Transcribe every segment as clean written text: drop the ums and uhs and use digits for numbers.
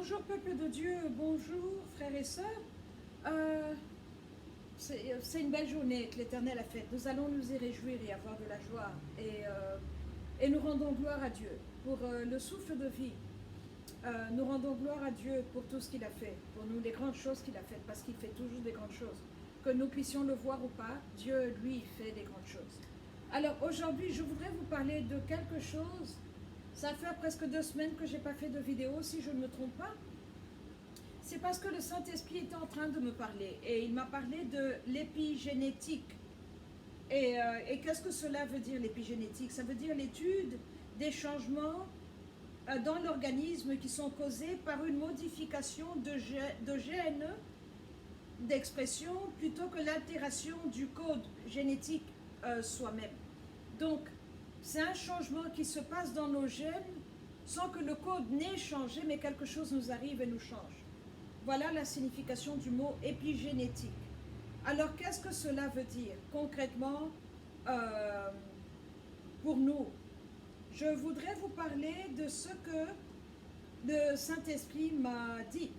Bonjour peuple de Dieu, bonjour frères et sœurs. Euh, c'est une belle journée que l'Éternel a faite. Nous allons nous y réjouir et avoir de la joie. Et nous rendons gloire à Dieu pour le souffle de vie. Nous rendons gloire à Dieu pour tout ce qu'il a fait, pour nous les grandes choses qu'il a faites, parce qu'il fait toujours des grandes choses. Que nous puissions le voir ou pas, Dieu, lui, fait des grandes choses. Alors aujourd'hui, je voudrais vous parler de quelque chose. Ça fait presque 2 semaines que je n'ai pas fait de vidéo, si je ne me trompe pas. C'est parce que le Saint-Esprit était en train de me parler et il m'a parlé de l'épigénétique. Et qu'est-ce que cela veut dire, l'épigénétique? Ça veut dire l'étude des changements dans l'organisme qui sont causés par une modification de gènes d'expression plutôt que l'altération du code génétique soi-même. Donc, c'est un changement qui se passe dans nos gènes sans que le code n'ait changé, mais quelque chose nous arrive et nous change. Voilà la signification du mot épigénétique. Alors, qu'est-ce que cela veut dire concrètement pour nous? Je voudrais vous parler de ce que le Saint-Esprit m'a dit.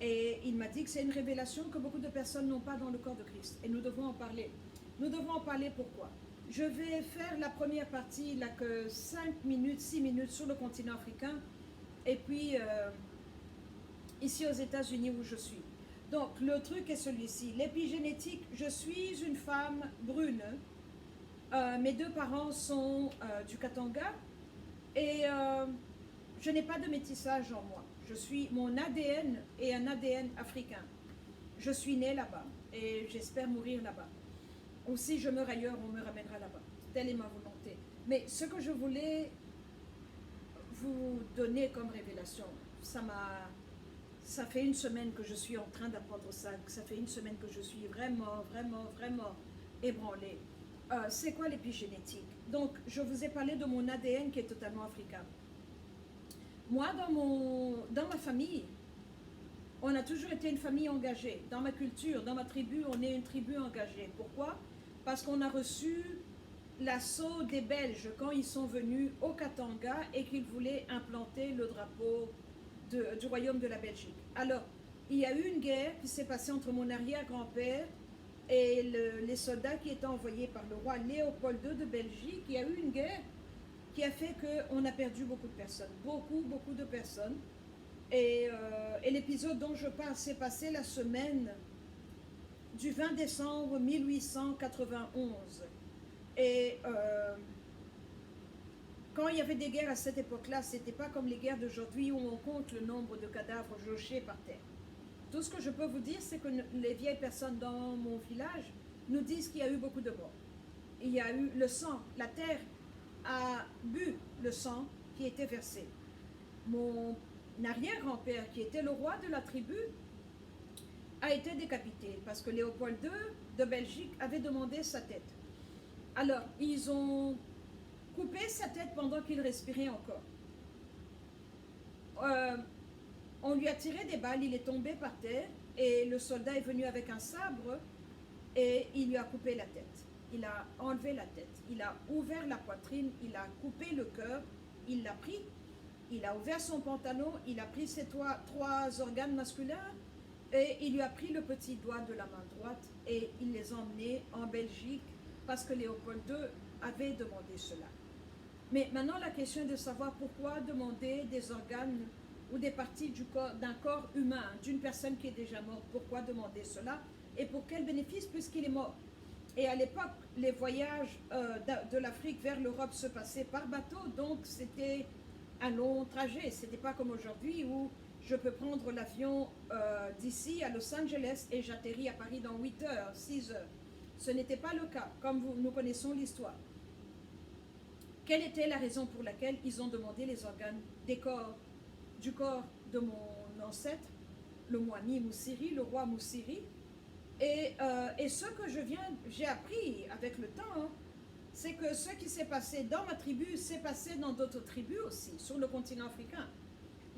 Et il m'a dit que c'est une révélation que beaucoup de personnes n'ont pas dans le corps de Christ. Et nous devons en parler. Nous devons en parler pourquoi? Je vais faire la première partie, là que 5 minutes, 6 minutes sur le continent africain. Et puis, ici aux États-Unis où je suis. Donc, le truc est celui-ci. L'épigénétique, je suis une femme brune. Mes 2 parents sont du Katanga. Et je n'ai pas de métissage en moi. Mon ADN est un ADN africain. Je suis née là-bas et j'espère mourir là-bas. Ou si je meurs ailleurs, on me ramènera là-bas. Telle est ma volonté. Mais ce que je voulais vous donner comme révélation, ça fait 1 semaine que je suis en train d'apprendre ça. Ça fait 1 semaine que je suis vraiment ébranlée. C'est quoi l'épigénétique? Donc, je vous ai parlé de mon ADN qui est totalement africain. Moi, dans ma famille, on a toujours été une famille engagée. Dans ma culture, dans ma tribu, on est une tribu engagée. Pourquoi? Parce qu'on a reçu l'assaut des Belges quand ils sont venus au Katanga et qu'ils voulaient implanter le drapeau du royaume de la Belgique. Alors, il y a eu une guerre qui s'est passée entre mon arrière-grand-père et les soldats qui étaient envoyés par le roi Léopold II de Belgique. Il y a eu une guerre qui a fait qu'on a perdu beaucoup de personnes, beaucoup de personnes. Et l'épisode dont je parle s'est passé la semaine du 20 décembre 1891. Et quand il y avait des guerres à cette époque-là, ce n'était pas comme les guerres d'aujourd'hui où on compte le nombre de cadavres jochés par terre. Tout ce que je peux vous dire, c'est que les vieilles personnes dans mon village nous disent qu'il y a eu beaucoup de morts. Il y a eu le sang, la terre a bu le sang qui était versé. Mon arrière-grand-père, qui était le roi de la tribu, a été décapité parce que Léopold II de Belgique avait demandé sa tête. Alors, ils ont coupé sa tête pendant qu'il respirait encore. On lui a tiré des balles, il est tombé par terre et le soldat est venu avec un sabre et il lui a coupé la tête. Il a enlevé la tête, il a ouvert la poitrine, il a coupé le cœur, il l'a pris, il a ouvert son pantalon, il a pris ses 3 organes masculins et il lui a pris le petit doigt de la main droite et il les a emmenés en Belgique parce que Léopold II avait demandé cela. Mais maintenant la question est de savoir pourquoi demander des organes ou des parties d'un corps humain, d'une personne qui est déjà morte, pourquoi demander cela et pour quel bénéfice puisqu'il est mort. Et à l'époque, les voyages de l'Afrique vers l'Europe se passaient par bateau, donc c'était un long trajet. Ce n'était pas comme aujourd'hui où je peux prendre l'avion d'ici à Los Angeles et j'atterris à Paris dans 8 heures, 6 heures. Ce n'était pas le cas, comme nous connaissons l'histoire. Quelle était la raison pour laquelle ils ont demandé les organes du corps de mon ancêtre, le Moani Moussiri, le roi Moussiri? Et ce que j'ai appris avec le temps, c'est que ce qui s'est passé dans ma tribu s'est passé dans d'autres tribus aussi, sur le continent africain.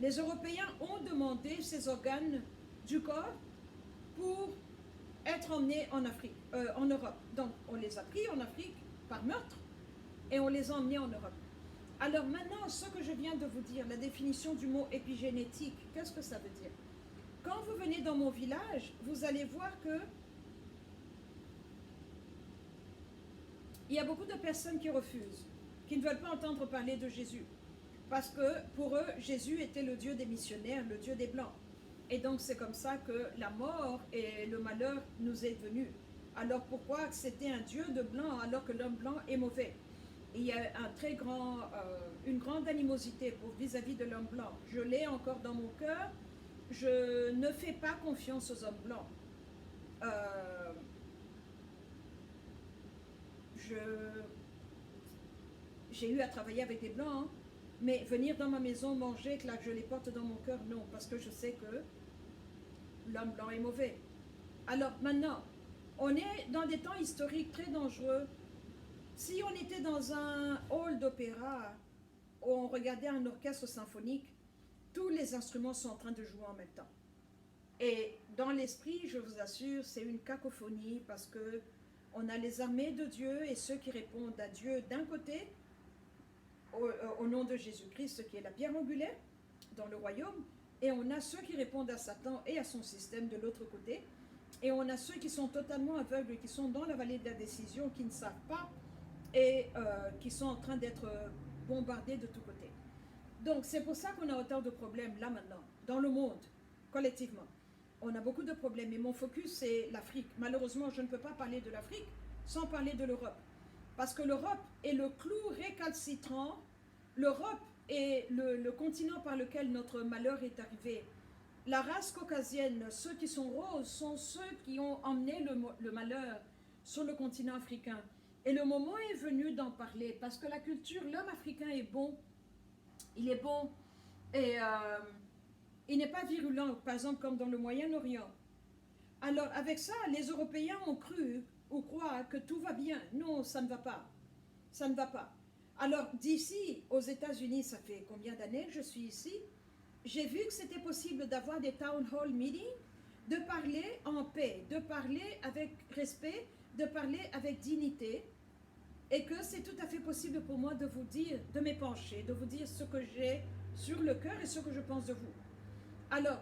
Les Européens ont demandé ces organes du corps pour être emmenés en Europe. Donc, on les a pris en Afrique par meurtre et on les a emmenés en Europe. Alors maintenant, ce que je viens de vous dire, la définition du mot épigénétique, qu'est-ce que ça veut dire? Quand vous venez dans mon village, vous allez voir que il y a beaucoup de personnes qui refusent, qui ne veulent pas entendre parler de Jésus. Parce que pour eux, Jésus était le Dieu des missionnaires, le Dieu des Blancs. Et donc c'est comme ça que la mort et le malheur nous est venu. Alors pourquoi accepter un Dieu de blanc alors que l'homme blanc est mauvais? Il y a une grande animosité vis-à-vis de l'homme blanc. Je l'ai encore dans mon cœur. Je ne fais pas confiance aux hommes blancs. J'ai eu à travailler avec des blancs, hein, mais venir dans ma maison manger, que là je les porte dans mon cœur, non, parce que je sais que l'homme blanc est mauvais. Alors maintenant, on est dans des temps historiques très dangereux. Si on était dans un hall d'opéra, où on regardait un orchestre symphonique, tous les instruments sont en train de jouer en même temps. Et dans l'esprit, je vous assure, c'est une cacophonie parce que on a les armées de Dieu et ceux qui répondent à Dieu d'un côté, au nom de Jésus-Christ, qui est la pierre angulaire dans le royaume, et on a ceux qui répondent à Satan et à son système de l'autre côté, et on a ceux qui sont totalement aveugles, qui sont dans la vallée de la décision, qui ne savent pas, et qui sont en train d'être bombardés de tous côtés. Donc c'est pour ça qu'on a autant de problèmes là maintenant, dans le monde, collectivement. On a beaucoup de problèmes, et mon focus c'est l'Afrique. Malheureusement, je ne peux pas parler de l'Afrique sans parler de l'Europe. Parce que l'Europe est le clou récalcitrant, l'Europe est le continent par lequel notre malheur est arrivé. La race caucasienne, ceux qui sont roses, sont ceux qui ont emmené le malheur sur le continent africain. Et le moment est venu d'en parler, parce que la culture, l'homme africain est bon, il est bon, et il n'est pas virulent, par exemple comme dans le Moyen-Orient. Alors avec ça, les Européens ont cru ou croient que tout va bien. Non, ça ne va pas. Ça ne va pas. Alors d'ici aux États-Unis, ça fait combien d'années que je suis ici? J'ai vu que c'était possible d'avoir des town hall meetings, de parler en paix, de parler avec respect, de parler avec dignité, et que c'est tout à fait possible pour moi de vous dire, de m'épancher, de vous dire ce que j'ai sur le cœur et ce que je pense de vous. Alors,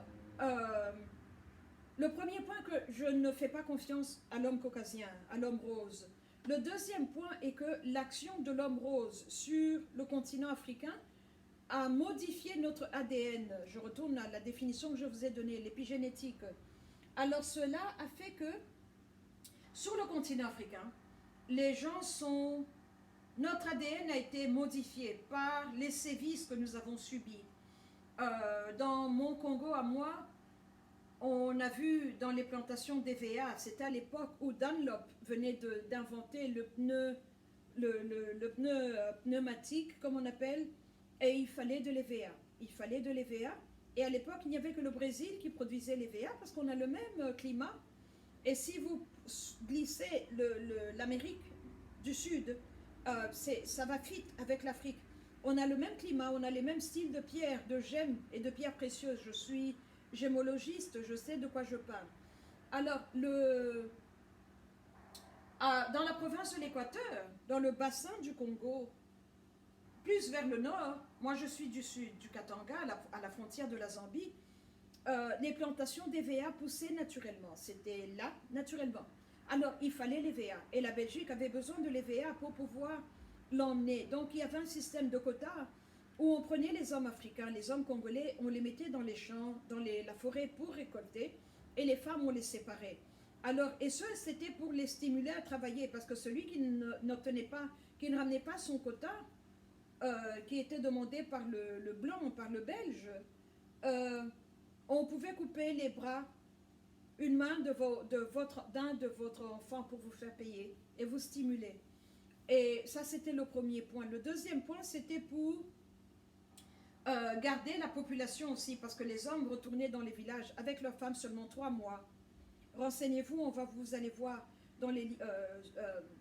le premier point, que je ne fais pas confiance à l'homme caucasien, à l'homme rose. Le deuxième point est que l'action de l'homme rose sur le continent africain a modifié notre ADN. Je retourne à la définition que je vous ai donnée, l'épigénétique. Alors cela a fait que sur le continent africain, les gens sont... Notre ADN a été modifié par les sévices que nous avons subis. Dans mon Congo à moi, on a vu dans les plantations d'EVA, c'était à l'époque où Dunlop venait d'inventer le pneu pneumatique, comme on appelle, et il fallait de l'EVA. Il fallait de l'EVA. Et à l'époque, il n'y avait que le Brésil qui produisait l'EVA parce qu'on a le même climat. Et si vous glissez l'Amérique du Sud, ça va fit avec l'Afrique. On a le même climat, on a les mêmes styles de pierres, de gemmes et de pierres précieuses. Je suis gémologiste, je sais de quoi je parle. Alors, dans la province de l'Équateur, dans le bassin du Congo, plus vers le nord, moi je suis du sud, du Katanga, à la frontière de la Zambie, les plantations d'EVA poussaient naturellement. C'était là, naturellement. Alors, il fallait l'EVA. Et la Belgique avait besoin de l'EVA pour pouvoir l'emmener. Donc, il y avait un système de quotas où on prenait les hommes africains, les hommes congolais, on les mettait dans les champs, dans la forêt pour récolter, et les femmes, on les séparait. Alors, et ça, c'était pour les stimuler à travailler, parce que celui qui n'obtenait pas, qui ne ramenait pas son quota, qui était demandé par le blanc, par le belge, on pouvait couper les bras, une main d'un de votre enfant pour vous faire payer et vous stimuler. Et ça, c'était le premier point. Le deuxième point, c'était pour garder la population aussi, parce que les hommes retournaient dans les villages avec leurs femmes seulement 3 mois. Renseignez-vous, vous allez voir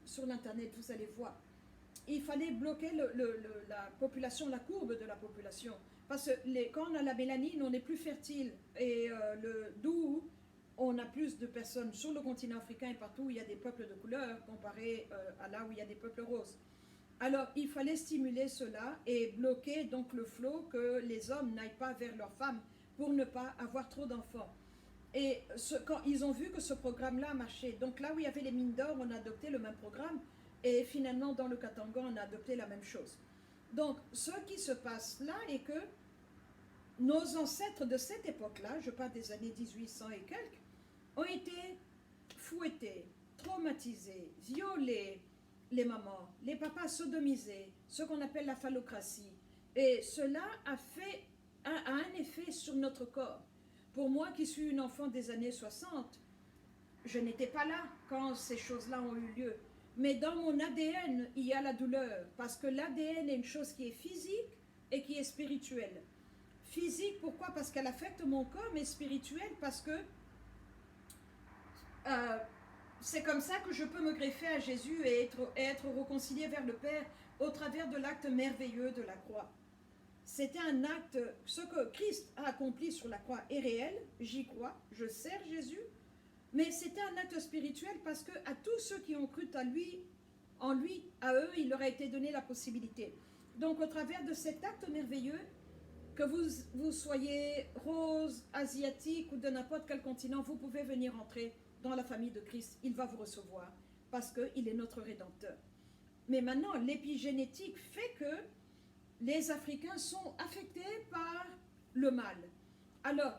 sur l'internet, vous allez voir. Il fallait bloquer la population, la courbe de la population, parce que quand on a la mélanine, on est plus fertile, et d'où on a plus de personnes sur le continent africain et partout où il y a des peuples de couleur comparé à là où il y a des peuples roses. Alors, il fallait stimuler cela et bloquer donc le flot, que les hommes n'aillent pas vers leurs femmes pour ne pas avoir trop d'enfants. Et quand ils ont vu que ce programme-là marchait, donc là où il y avait les mines d'or, on a adopté le même programme, et finalement dans le Katanga, on a adopté la même chose. Donc, ce qui se passe là est que nos ancêtres de cette époque-là, je parle des années 1800 et quelques, ont été fouettés, traumatisés, violés, les mamans, les papas sodomisés, ce qu'on appelle la phallocratie. Et cela a un effet sur notre corps. Pour moi qui suis une enfant des années 60, je n'étais pas là quand ces choses-là ont eu lieu. Mais dans mon ADN, il y a la douleur, parce que l'ADN est une chose qui est physique et qui est spirituelle. Physique, pourquoi? Parce qu'elle affecte mon corps, mais spirituelle, parce que c'est comme ça que je peux me greffer à Jésus et être réconcilié vers le Père au travers de l'acte merveilleux de la croix. C'était un acte, ce que Christ a accompli sur la croix est réel, j'y crois, je sers Jésus, mais c'était un acte spirituel parce que à tous ceux qui ont cru en lui, à eux, il leur a été donné la possibilité. Donc au travers de cet acte merveilleux, que vous soyez rose, asiatique ou de n'importe quel continent, vous pouvez venir entrer dans la famille de Christ. Il va vous recevoir parce qu'il est notre Rédempteur. Mais maintenant, l'épigénétique fait que les Africains sont affectés par le mal. Alors,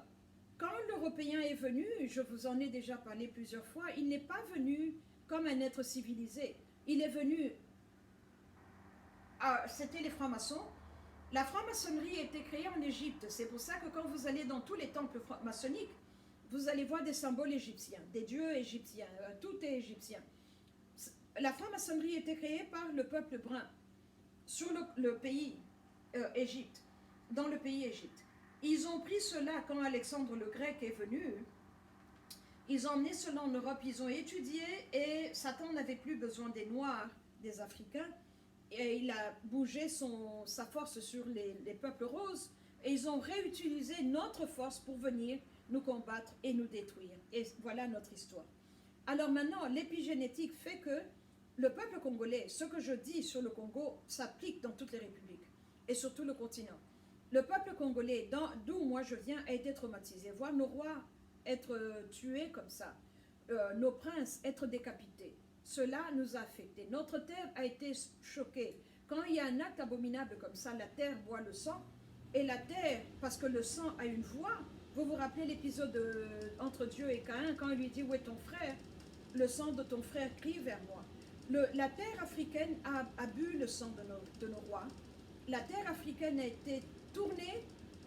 quand l'Européen est venu, je vous en ai déjà parlé plusieurs fois, il n'est pas venu comme un être civilisé. Il est venu, c'était les francs-maçons. La franc-maçonnerie a été créée en Égypte. C'est pour ça que quand vous allez dans tous les temples maçonniques, vous allez voir des symboles égyptiens, des dieux égyptiens, tout est égyptien. La franc-maçonnerie a été créée par le peuple brun sur le pays Égypte, dans le pays Égypte. Ils ont pris cela quand Alexandre le Grec est venu. Ils ont emmené cela en Europe, ils ont étudié et Satan n'avait plus besoin des Noirs, des Africains. Et il a bougé sa force sur les peuples roses et ils ont réutilisé notre force pour venir nous combattre et nous détruire. Et voilà notre histoire. Alors maintenant, l'épigénétique fait que le peuple congolais, ce que je dis sur le Congo, s'applique dans toutes les républiques et sur tout le continent. Le peuple congolais, d'où moi je viens, a été traumatisé. Voir nos rois être tués comme ça, nos princes être décapités. Cela nous a affectés. Notre terre a été choquée. Quand il y a un acte abominable comme ça, la terre boit le sang. Et la terre, parce que le sang a une voix, vous vous rappelez l'épisode entre Dieu et Caïn, quand il lui dit « Où est ton frère ?» Le sang de ton frère crie vers moi. La terre africaine a bu le sang de nos rois. La terre africaine a été tournée.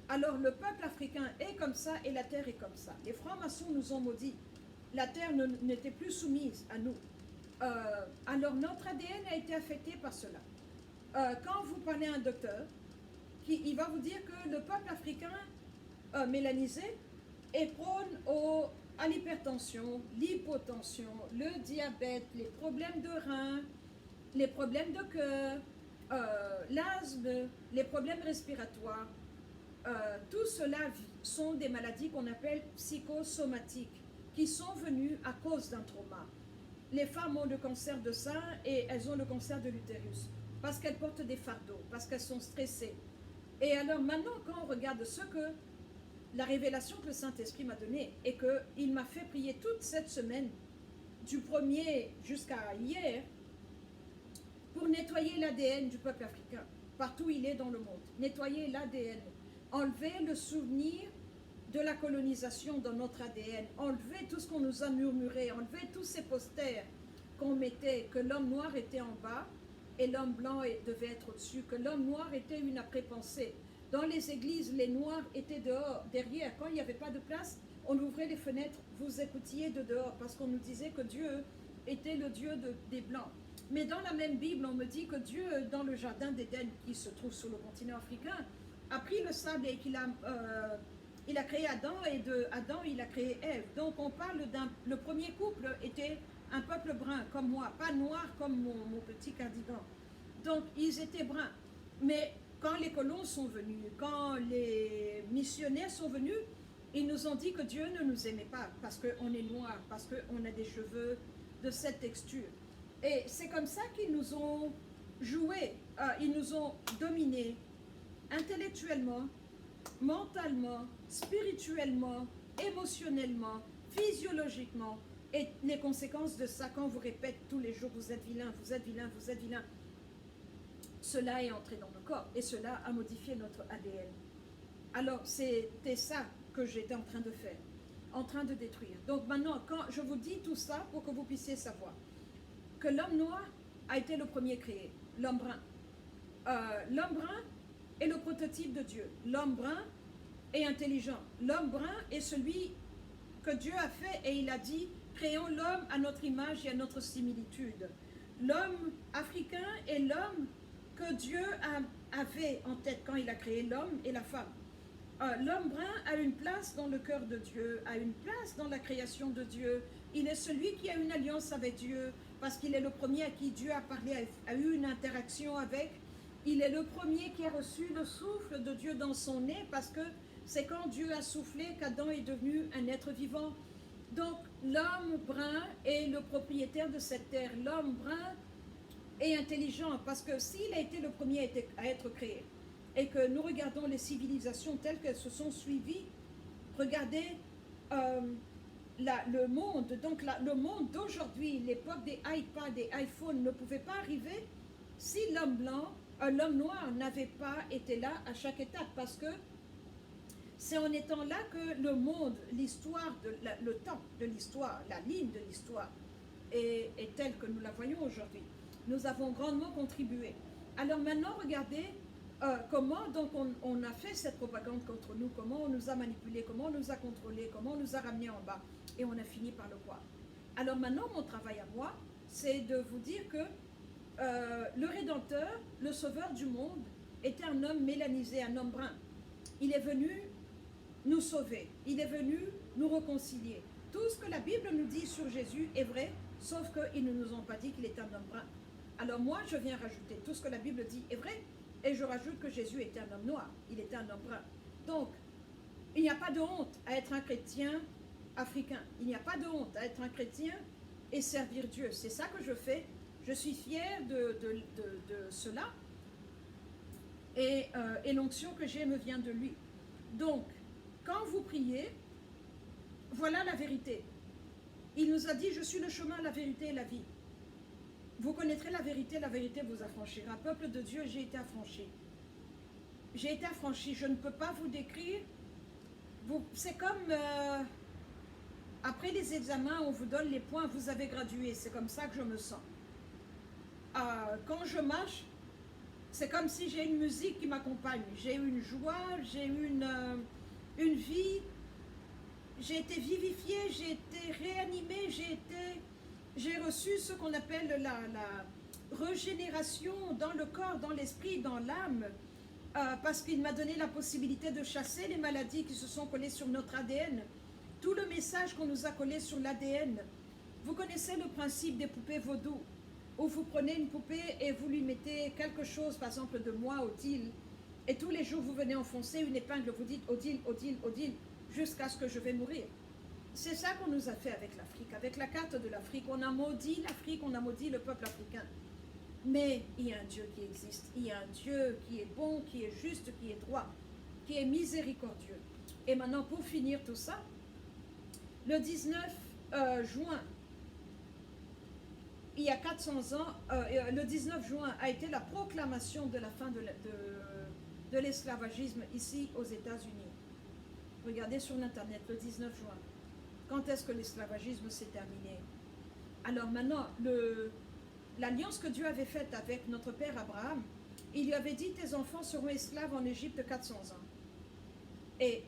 Alors le peuple africain est comme ça et la terre est comme ça. Les francs-maçons nous ont maudits. La terre n'était plus soumise à nous. Alors notre ADN a été affecté par cela. Quand vous parlez à un docteur, il va vous dire que le peuple africain mélanisé est prône à l'hypertension, l'hypotension, le diabète, les problèmes de reins, les problèmes de cœur, l'asthme, les problèmes respiratoires. Tout cela sont des maladies qu'on appelle psychosomatiques, qui sont venues à cause d'un trauma. Les femmes ont le cancer de sein et elles ont le cancer de l'utérus parce qu'elles portent des fardeaux, parce qu'elles sont stressées. Et alors maintenant, quand on regarde ce que la révélation que le Saint-Esprit m'a donnée et qu'il m'a fait prier toute cette semaine, du 1er jusqu'à hier, pour nettoyer l'ADN du peuple africain, partout où il est dans le monde, nettoyer l'ADN, enlever le souvenir de la colonisation dans notre ADN, enlever tout ce qu'on nous a murmuré, enlever tous ces posters qu'on mettait, que l'homme noir était en bas et l'homme blanc devait être au-dessus, que l'homme noir était une après-pensée. Dans les églises, les noirs étaient dehors, derrière. Quand il n'y avait pas de place, on ouvrait les fenêtres, vous écoutiez de dehors, parce qu'on nous disait que Dieu était le Dieu des blancs. Mais dans la même Bible, on me dit que Dieu, dans le jardin d'Éden, qui se trouve sur le continent africain, a pris le sable et qu'il a... il a créé Adam et de Adam il a créé Ève. Donc on parle le premier couple était un peuple brun comme moi, pas noir comme mon petit cardigan. Donc ils étaient bruns. Mais quand les colons sont venus, quand les missionnaires sont venus, ils nous ont dit que Dieu ne nous aimait pas parce qu'on est noir, parce qu'on a des cheveux de cette texture. Et c'est comme ça qu'ils nous ont joué, ils nous ont dominés intellectuellement, mentalement, spirituellement, émotionnellement, physiologiquement. Et les conséquences de ça, quand on vous répète tous les jours, vous êtes vilain, vous êtes vilain, vous êtes vilain, cela est entré dans nos corps et cela a modifié notre ADN. Alors, c'était ça que j'étais en train de faire, en train de détruire. Donc maintenant, quand je vous dis tout ça pour que vous puissiez savoir que l'homme noir a été le premier créé, l'homme brun. L'homme brun est le prototype de Dieu. L'homme brun est intelligent. L'homme brun est celui que Dieu a fait et il a dit, créons l'homme à notre image et à notre similitude. L'homme africain est l'homme que Dieu avait en tête quand il a créé l'homme et la femme. L'homme brun a une place dans le cœur de Dieu, a une place dans la création de Dieu. Il est celui qui a une alliance avec Dieu, parce qu'il est le premier à qui Dieu a parlé, a eu une interaction avec. Il est le premier qui a reçu le souffle de Dieu dans son nez, parce que c'est quand Dieu a soufflé qu'Adam est devenu un être vivant. Donc l'homme brun est le propriétaire de cette terre. L'homme brun est intelligent, parce que s'il a été le premier à être créé, et que nous regardons les civilisations telles qu'elles se sont suivies, regardez le monde, donc le monde d'aujourd'hui, l'époque des iPads, des iPhones ne pouvait pas arriver si l'homme noir n'avait pas été là à chaque étape, parce que c'est en étant là que le monde, l'histoire, le temps de l'histoire, la ligne de l'histoire est telle que nous la voyons aujourd'hui. Nous avons grandement contribué. Alors maintenant, regardez comment donc on a fait cette propagande contre nous, comment on nous a manipulés, comment on nous a contrôlés, comment on nous a ramenés en bas, et on a fini par le croire. Alors maintenant, mon travail à moi, c'est de vous dire que le Rédempteur, le Sauveur du monde, était un homme mélanisé, un homme brun. Il est venu nous sauver, il est venu nous réconcilier. Tout ce que la Bible nous dit sur Jésus est vrai, sauf qu'ils ne nous ont pas dit qu'il est un homme brun. Alors moi, je viens rajouter tout ce que la Bible dit est vrai, et je rajoute que Jésus était un homme noir, il était un homme brun. Donc, il n'y a pas de honte à être un chrétien africain. Il n'y a pas de honte à être un chrétien et servir Dieu. C'est ça que je fais. Je suis fière de cela. Et l'onction que j'ai me vient de lui. Donc, quand vous priez, voilà la vérité. Il nous a dit, je suis le chemin, la vérité et la vie. Vous connaîtrez la vérité vous affranchira. Peuple de Dieu, j'ai été affranchi. J'ai été affranchi, je ne peux pas vous décrire. C'est comme après les examens, on vous donne les points, vous avez gradué. C'est comme ça que je me sens. Quand je marche, c'est comme si j'ai une musique qui m'accompagne. J'ai une joie, j'ai une vie. J'ai été vivifiée, j'ai été réanimée, j'ai reçu ce qu'on appelle la régénération dans le corps, dans l'esprit, dans l'âme, parce qu'il m'a donné la possibilité de chasser les maladies qui se sont collées sur notre ADN. Tout le message qu'on nous a collé sur l'ADN. Vous connaissez le principe des poupées vaudou, où vous prenez une poupée et vous lui mettez quelque chose, par exemple de moi, Odile, et tous les jours vous venez enfoncer une épingle, vous dites Odile, Odile, Odile, jusqu'à ce que je vais mourir. C'est ça qu'on nous a fait avec l'Afrique, avec la carte de l'Afrique. On a maudit l'Afrique, on a maudit le peuple africain. Mais il y a un Dieu qui existe, il y a un Dieu qui est bon, qui est juste, qui est droit, qui est miséricordieux. Et maintenant, pour finir tout ça, le 19 juin, il y a 400 ans, le 19 juin a été la proclamation de la fin de l'esclavagisme ici aux États-Unis. Regardez sur l'internet, le 19 juin. Quand est-ce que l'esclavagisme s'est terminé? Alors maintenant, l'alliance que Dieu avait faite avec notre père Abraham, il lui avait dit, tes enfants seront esclaves en Égypte 400 ans. Et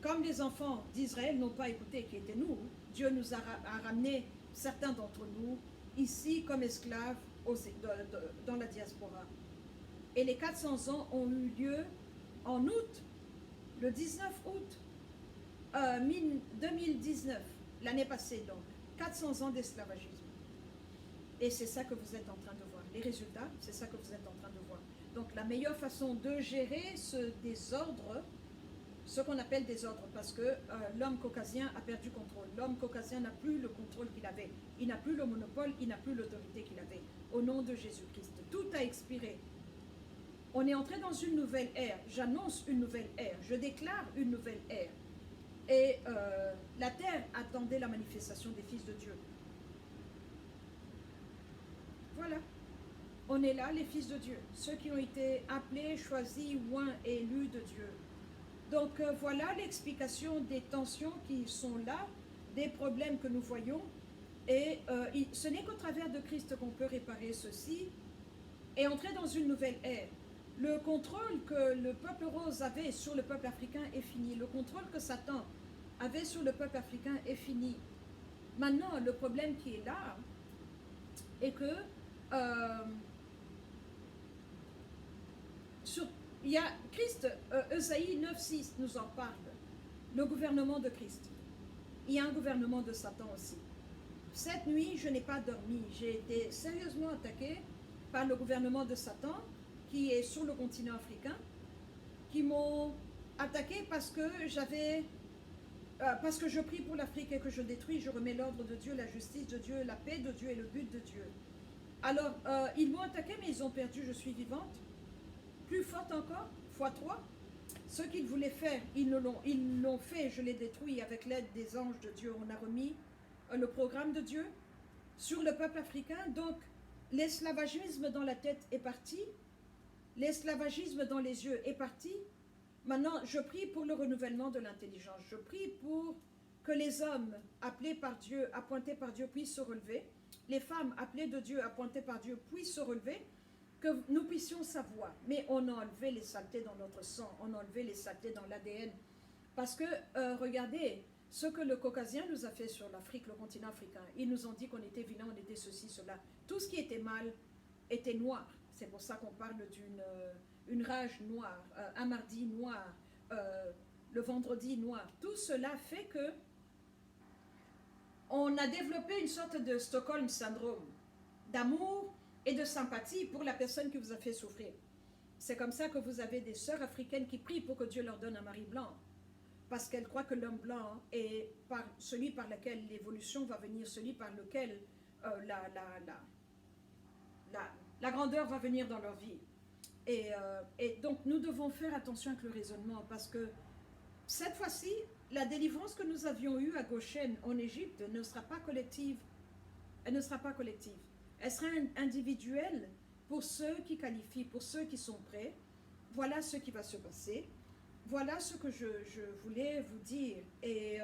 comme les enfants d'Israël n'ont pas écouté, qui étaient nous, Dieu nous a ramené certains d'entre nous ici comme esclaves dans la diaspora. Et les 400 ans ont eu lieu en août, le 19 août 2019, l'année passée donc, 400 ans d'esclavagisme. Et c'est ça que vous êtes en train de voir. Les résultats, c'est ça que vous êtes en train de voir. Donc la meilleure façon de gérer ce désordre, ce qu'on appelle désordre, parce que l'homme caucasien a perdu contrôle. L'homme caucasien n'a plus le contrôle qu'il avait. Il n'a plus le monopole, il n'a plus l'autorité qu'il avait. Au nom de Jésus-Christ, tout a expiré. On est entré dans une nouvelle ère. J'annonce une nouvelle ère. Je déclare une nouvelle ère. Et la terre attendait la manifestation des fils de Dieu. Voilà. On est là, les fils de Dieu. Ceux qui ont été appelés, choisis, oints, élus de Dieu. Donc voilà l'explication des tensions qui sont là, des problèmes que nous voyons. Et ce n'est qu'au travers de Christ qu'on peut réparer ceci et entrer dans une nouvelle ère. Le contrôle que le peuple rose avait sur le peuple africain est fini. Le contrôle que Satan avait sur le peuple africain est fini. Maintenant, le problème qui est là est que il y a Christ, Ésaïe 9,6 nous en parle, le gouvernement de Christ. Il y a un gouvernement de Satan aussi. Cette nuit, je n'ai pas dormi. J'ai été sérieusement attaqué par le gouvernement de Satan qui est sur le continent africain, qui m'ont attaqué parce que parce que je prie pour l'Afrique et que je détruis, je remets l'ordre de Dieu, la justice de Dieu, la paix de Dieu et le but de Dieu. Alors, ils m'ont attaqué, mais ils ont perdu, je suis vivante. Plus forte encore, x3. Ce qu'ils voulaient faire, ils l'ont fait, je l'ai détruit avec l'aide des anges de Dieu. On a remis le programme de Dieu sur le peuple africain. Donc, l'esclavagisme dans la tête est parti, l'esclavagisme dans les yeux est parti. Maintenant, je prie pour le renouvellement de l'intelligence. Je prie pour que les hommes appelés par Dieu, appointés par Dieu, puissent se relever. Les femmes appelées de Dieu, appointées par Dieu, puissent se relever. Que nous puissions savoir. Mais on a enlevé les saletés dans notre sang, on a enlevé les saletés dans l'ADN. Parce que, regardez, ce que le Caucasien nous a fait sur l'Afrique, le continent africain, ils nous ont dit qu'on était vilains, on était ceci, cela. Tout ce qui était mal était noir. C'est pour ça qu'on parle d'une rage noire, un mardi noir, le vendredi noir. Tout cela fait que on a développé une sorte de Stockholm syndrome, d'amour et de sympathie pour la personne qui vous a fait souffrir. C'est comme ça que vous avez des sœurs africaines qui prient pour que Dieu leur donne un mari blanc, parce qu'elles croient que l'homme blanc est celui par lequel l'évolution va venir, celui par lequel la grandeur va venir dans leur vie. Et donc nous devons faire attention avec le raisonnement, parce que cette fois-ci, la délivrance que nous avions eue à Goshen en Égypte ne sera pas collective. Elle ne sera pas collective. Elle sera individuelle pour ceux qui qualifient, pour ceux qui sont prêts. Voilà ce qui va se passer. Voilà ce que je voulais vous dire. Et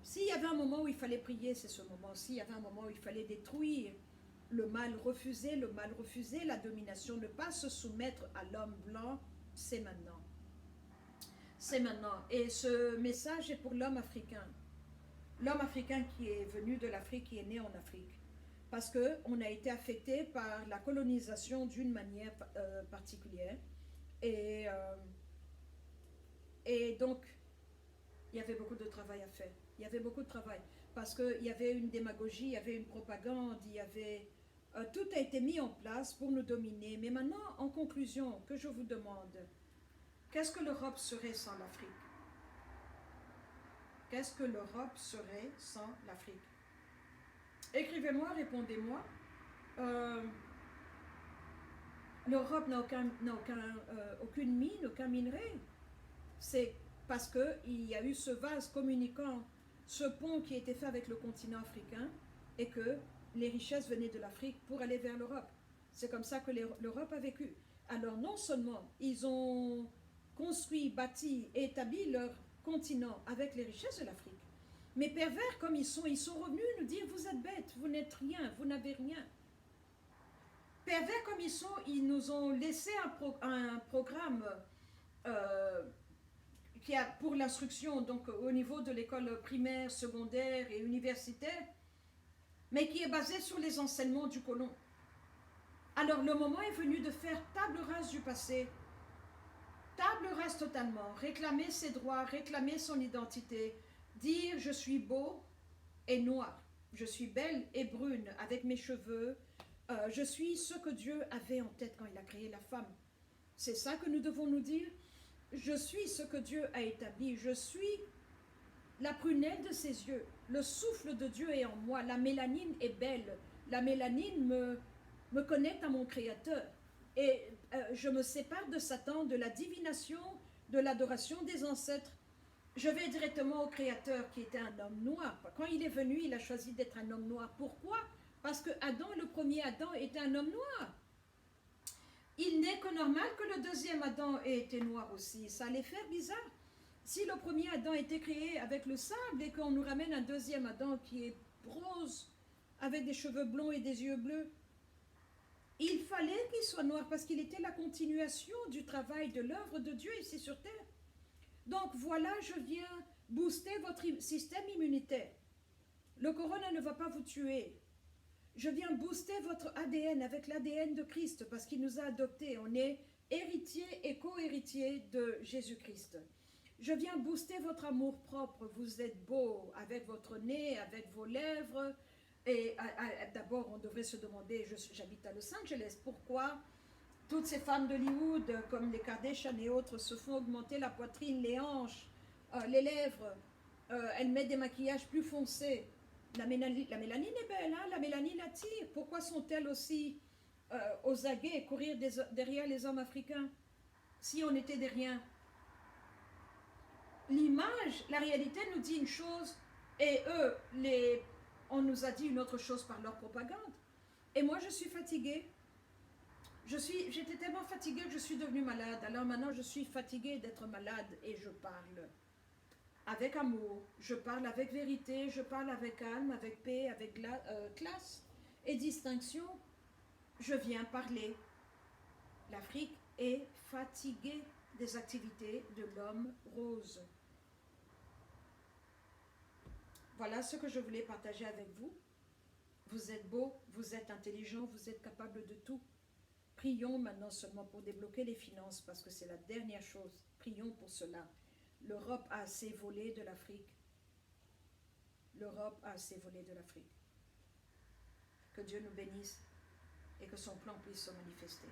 s'il y avait un moment où il fallait prier, c'est ce moment. S'il y avait un moment où il fallait détruire le mal refusé, la domination, ne pas se soumettre à l'homme blanc, c'est maintenant. C'est maintenant. Et ce message est pour l'homme africain. L'homme africain qui est venu de l'Afrique, qui est né en Afrique. Parce qu'on a été affecté par la colonisation d'une manière particulière. Et donc, il y avait beaucoup de travail à faire. Il y avait beaucoup de travail. Parce qu'il y avait une démagogie, il y avait une propagande, il y avait... tout a été mis en place pour nous dominer. Mais maintenant, en conclusion, que je vous demande, qu'est-ce que l'Europe serait sans l'Afrique? Qu'est-ce que l'Europe serait sans l'Afrique? Écrivez-moi, répondez-moi. L'Europe n'a aucune mine, aucun minerai. C'est parce qu'il y a eu ce vase communicant, ce pont qui a été fait avec le continent africain et que les richesses venaient de l'Afrique pour aller vers l'Europe. C'est comme ça que l'Europe a vécu. Alors non seulement ils ont construit, bâti et établi leur continent avec les richesses de l'Afrique, mais pervers comme ils sont revenus nous dire: vous êtes bêtes, vous n'êtes rien, vous n'avez rien. Pervers comme ils sont, ils nous ont laissé un programme qui a pour l'instruction, donc au niveau de l'école primaire, secondaire et universitaire, mais qui est basé sur les enseignements du colon. Alors le moment est venu de faire table rase du passé, table rase totalement, réclamer ses droits, réclamer son identité, dire: je suis beau et noir, je suis belle et brune avec mes cheveux, je suis ce que Dieu avait en tête quand il a créé la femme. C'est ça que nous devons nous dire. Je suis ce que Dieu a établi, je suis la prunelle de ses yeux, le souffle de Dieu est en moi, la mélanine est belle, la mélanine me connecte à mon Créateur. Et je me sépare de Satan, de la divination, de l'adoration des ancêtres. Je vais directement au Créateur qui était un homme noir. Quand il est venu, il a choisi d'être un homme noir. Pourquoi? Parce que Adam, le premier Adam, était un homme noir. Il n'est que normal que le deuxième Adam ait été noir aussi. Ça allait faire bizarre. Si le premier Adam était créé avec le sable et qu'on nous ramène un deuxième Adam qui est rose, avec des cheveux blonds et des yeux bleus, il fallait qu'il soit noir parce qu'il était la continuation du travail, de l'œuvre de Dieu ici sur terre. Donc voilà, je viens booster votre système immunitaire. Le corona ne va pas vous tuer. Je viens booster votre ADN avec l'ADN de Christ parce qu'il nous a adoptés. On est héritier et co-héritier de Jésus-Christ. Je viens booster votre amour propre. Vous êtes beau avec votre nez, avec vos lèvres. Et d'abord, on devrait se demander, j'habite à Los Angeles, pourquoi toutes ces femmes d'Hollywood, comme les Kardashian et autres, se font augmenter la poitrine, les hanches, les lèvres. Elles mettent des maquillages plus foncés. La mélanine est belle, hein? La mélanine attire. Pourquoi sont-elles aussi aux aguets, courir derrière les hommes africains si on était des riens? L'image, la réalité nous dit une chose et eux, on nous a dit une autre chose par leur propagande. Et moi, je suis fatiguée. J'étais tellement fatiguée que je suis devenue malade. Alors maintenant, je suis fatiguée d'être malade et je parle avec amour, je parle avec vérité, je parle avec calme, avec paix, avec classe et distinction. Je viens parler. L'Afrique est fatiguée des activités de l'homme rose. Voilà ce que je voulais partager avec vous. Vous êtes beau, vous êtes intelligent, vous êtes capable de tout. Prions maintenant seulement pour débloquer les finances parce que c'est la dernière chose. Prions pour cela. L'Europe a assez volé de l'Afrique. L'Europe a assez volé de l'Afrique. Que Dieu nous bénisse et que son plan puisse se manifester.